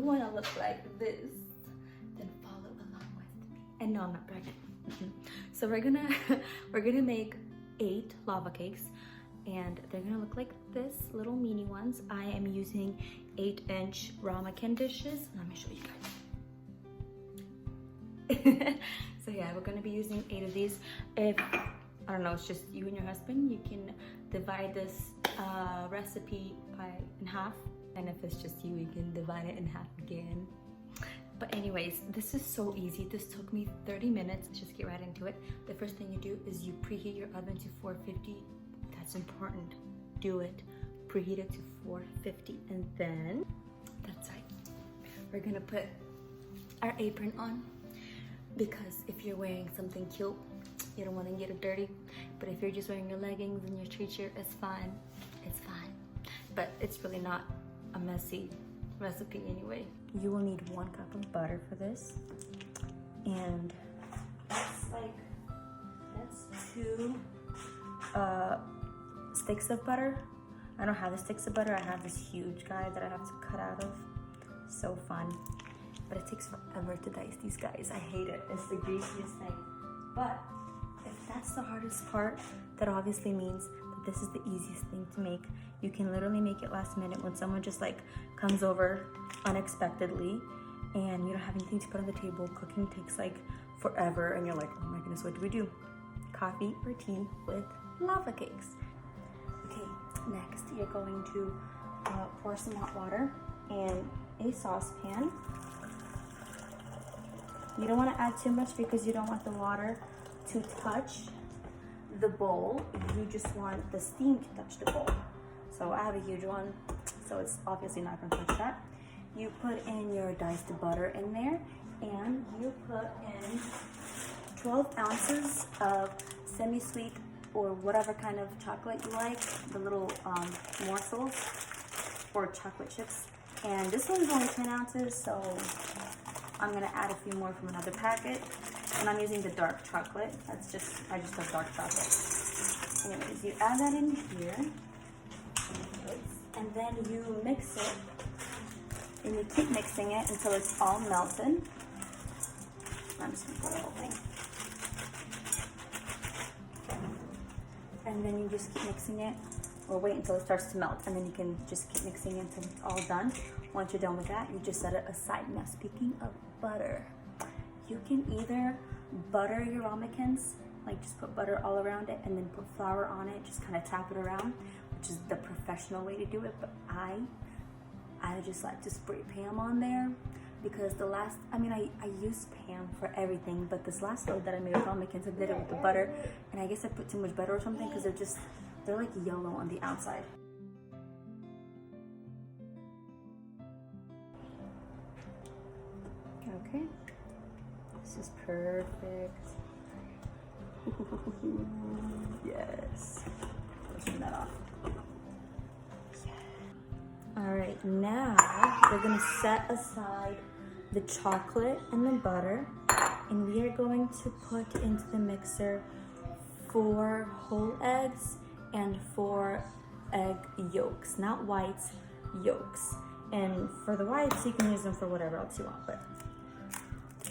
want to look like this, then follow along with me. And no, I'm not pregnant. So we're gonna make 8 lava cakes, and they're gonna look like this, little mini ones. I am using 8-inch ramekin dishes. Let me show you guys. So yeah, we're gonna be using 8 of these. If I don't know, it's just you and your husband, you can divide this recipe in half, and if it's just you can divide it in half again. But anyways, this is so easy. This took me 30 minutes. Let's just get right into it. The first thing you do is you preheat your oven to 450. That's important. Do it. Preheat it to 450, and then that's right. We're gonna put our apron on, because if you're wearing something cute, you don't want to get it dirty. But if you're just wearing your leggings and your t-shirt, it's fine. It's fine. But it's really not a messy recipe anyway. You will need 1 cup of butter for this, and that's 2 sticks of butter. I don't have the sticks of butter. I have this huge guy that I have to cut out of. So fun, but it takes forever to dice these guys. I hate it. It's the greasiest thing. But if that's the hardest part, that obviously means that this is the easiest thing to make. You can literally make it last minute when someone just like comes over unexpectedly and you don't have anything to put on the table. Cooking takes like forever and you're like, oh my goodness, what do we do? Coffee or tea with lava cakes. Okay, next you're going to pour some hot water in a saucepan. You don't want to add too much because you don't want the water to touch the bowl. You just want the steam to touch the bowl. So I have a huge one, so it's obviously not going to touch that. You put in your diced butter in there, and you put in 12 ounces of semisweet or whatever kind of chocolate you like, the little morsels or chocolate chips. And this one's only 10 ounces, so I'm gonna add a few more from another packet. And I'm using the dark chocolate. I just love dark chocolate. Anyways, you add that in here. And then you mix it. And you keep mixing it until it's all melted. I'm just gonna pour the whole thing. And then you just keep mixing it, or wait until it starts to melt, and then you can just keep mixing it until it's all done. Once you're done with that, you just set it aside. Now, speaking of butter, you can either butter your ramekins, like just put butter all around it and then put flour on it, just kind of tap it around, which is the professional way to do it. But I just like to spray Pam on there, because I use Pam for everything, but this last load that I made with ramekins, I did it with the butter, and I guess I put too much butter or something, because they're like yellow on the outside. Okay, this is perfect. Yes. Let's turn that off. All right, now we're gonna set aside the chocolate and the butter, and we are going to put into the mixer 4 whole eggs and 4 egg yolks, not whites, yolks. And for the whites, you can use them for whatever else you want, but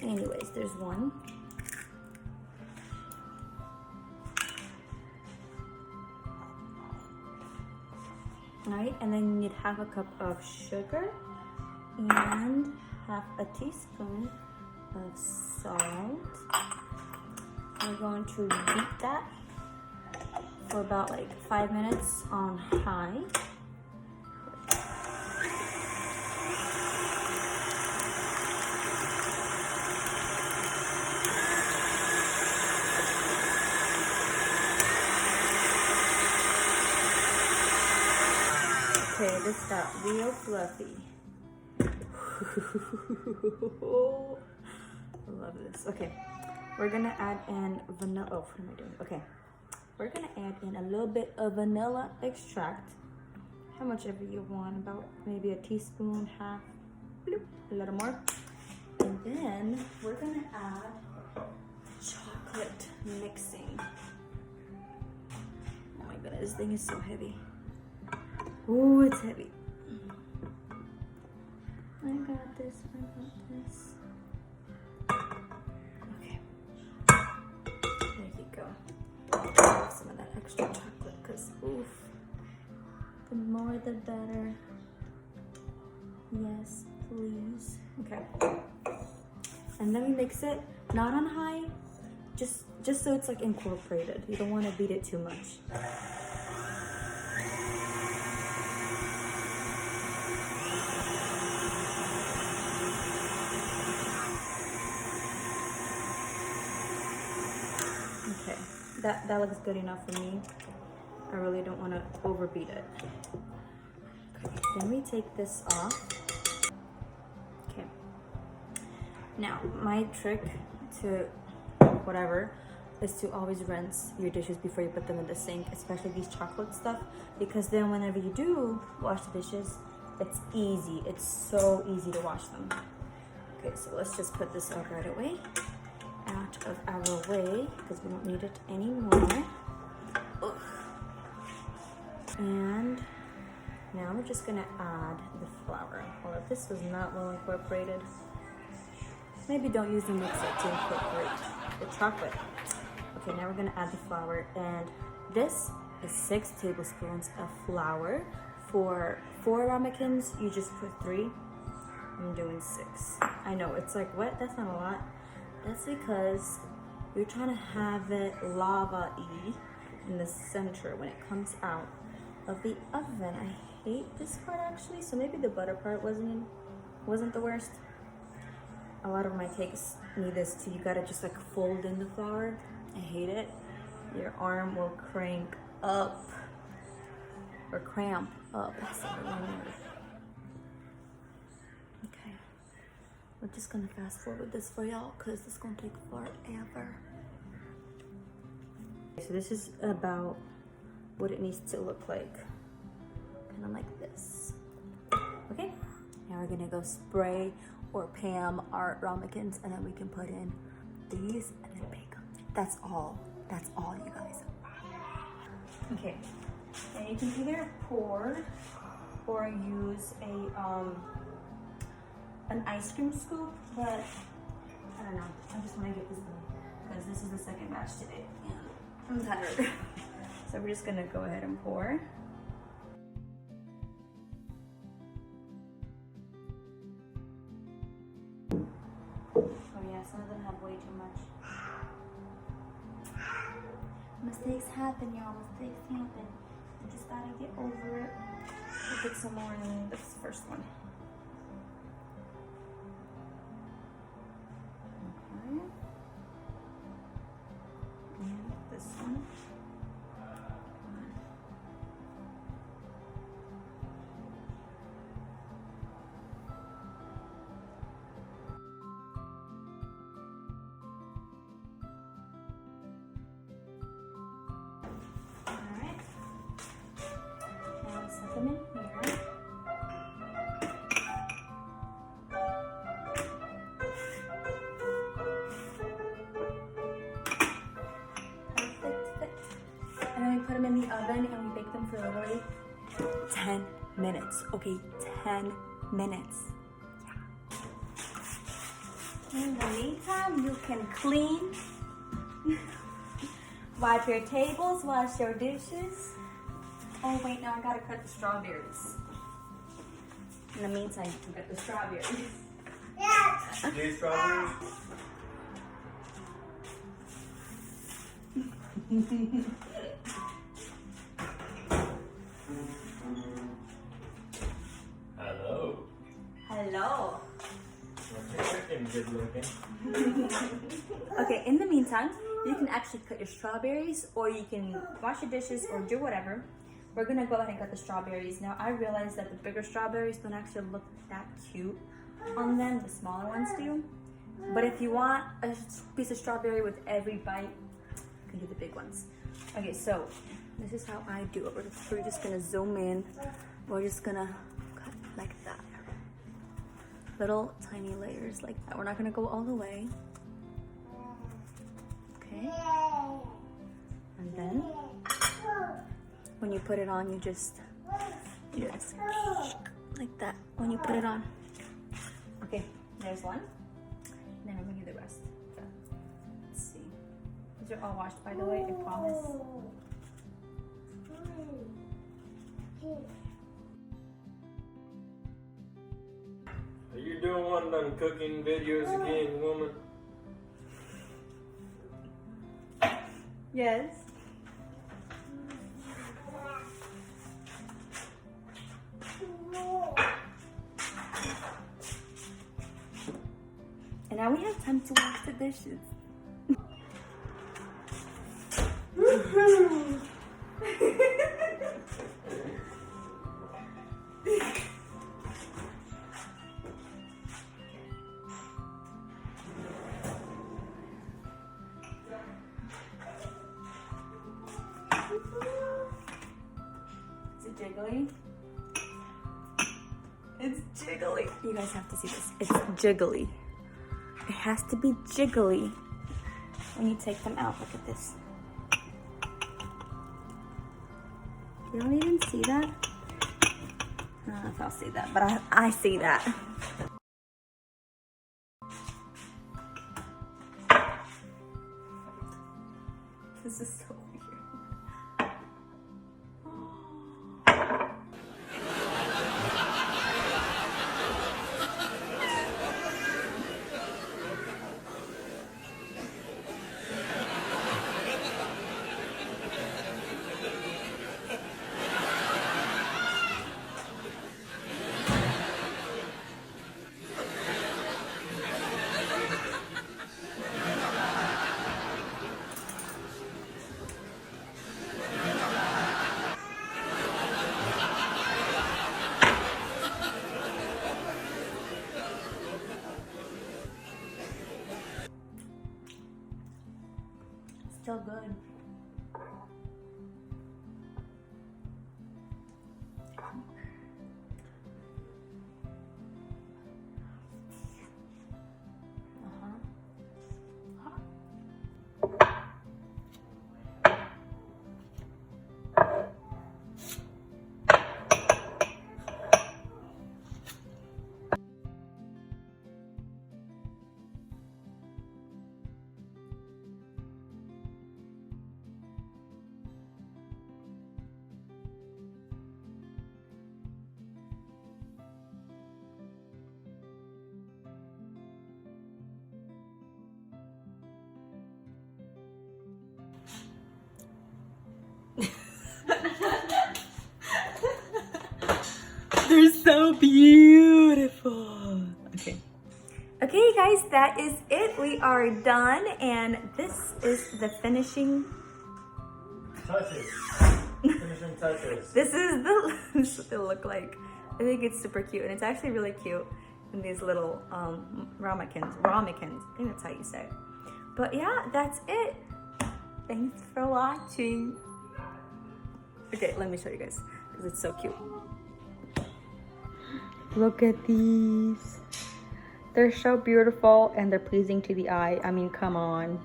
anyways, there's 1. All right, and then you need half a cup of sugar and half a teaspoon of salt. We're going to beat that for about like 5 minutes on high. Okay, this got real fluffy. I love this. Okay, we're gonna add in vanilla. Oh, what am I doing? Okay, we're gonna add in a little bit of vanilla extract. How much ever you want, about maybe a teaspoon, half, bloop, a little more. And then we're gonna add chocolate mixing. Oh my goodness, this thing is so heavy. Oh, it's heavy. I got this. Okay. There you go. Have some of that extra chocolate because, oof, the more the better. Yes, please. Okay. And then we mix it, not on high, just so it's like incorporated. You don't want to beat it too much. Okay, that looks good enough for me. I really don't want to overbeat it. Okay, then we take this off. Okay. Now, my trick to whatever is to always rinse your dishes before you put them in the sink, especially these chocolate stuff, because then whenever you do wash the dishes, it's easy. It's so easy to wash them. Okay, so let's just put this out right away, out of our way, because we don't need it anymore. Ugh. And now we're just gonna add the flour. Well, if this was not well incorporated, maybe don't use the mixer to incorporate the chocolate. Okay, now we're gonna add the flour, and this is 6 tablespoons of flour. For 4 ramekins, you just put 3. I'm doing 6. I know, it's like, what? That's not a lot. That's because you're trying to have it lava-y in the center when it comes out of the oven. I hate this part actually, so maybe the butter part wasn't the worst. A lot of my cakes need this too. You gotta just like fold in the flour. I hate it. Your arm will crank up or cramp up. That's the wrong word. Okay, we're just gonna fast forward this for y'all because it's gonna take forever. So this is about what it needs to look like, kind of like this. Okay, now we're gonna go spray or Pam our ramekins, and then we can put in these and then bake them. That's all you guys. Okay, and you can either pour or use an ice cream scoop, but I don't know, I just want to get this done because this is the second batch today and I'm tired. So we're just gonna go ahead and pour. Oh yeah, some of them have way too much. Mistakes happen, y'all. Mistakes happen. You just gotta get over it. We'll put some more in this first one. Okay. And this one. Them in here. Perfect. And then we put them in the oven and we bake them for literally 10 minutes. Okay, 10 minutes. Yeah. In the meantime, you can clean, wipe your tables, wash your dishes. Oh wait, now I gotta cut the strawberries. In the meantime, you can cut the strawberries. Yeah. Do strawberries? Hello. Hello. Looking good looking. Okay, in the meantime, you can actually cut your strawberries, or you can wash your dishes or do whatever. We're gonna go ahead and cut the strawberries. Now I realize that the bigger strawberries don't actually look that cute on them, the smaller ones do. But if you want a piece of strawberry with every bite, you can do the big ones. Okay, so this is how I do it. We're just gonna zoom in. We're just gonna cut like that. Little tiny layers like that. We're not gonna go all the way. Okay. And then when you put it on, you just like that when you put it on. Okay, there's one. And then I'm gonna do the rest. Let's see. These are all washed, by the way, I promise. Are you doing one of them cooking videos again, woman? Yes. And now we have time to wash the dishes. Is it jiggly? It's jiggly. You guys have to see this. It's jiggly. It has to be jiggly when you take them out. Look at this. You don't even see that? I don't know if I'll see that, but I see that. This is so weird. Still good. They're so beautiful. Okay. Okay, guys, that is it. We are done, and this is the finishing Touches. Finishing touches. This is the this is what they look like. I think it's super cute, and it's actually really cute in these little ramekins. I think that's how you say it. But yeah, that's it. Thanks for watching. Okay, let me show you guys because it's so cute. Look at these. They're so beautiful and they're pleasing to the eye. I mean, come on.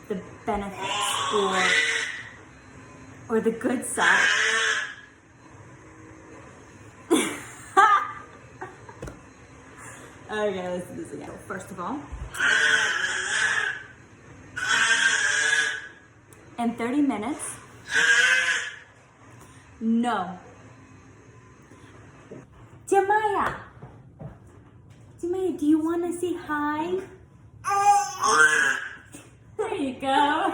The benefits or the good side. Okay, let's do this again. First of all, in 30 minutes, no. Jamaya, do you want to say hi? There you go.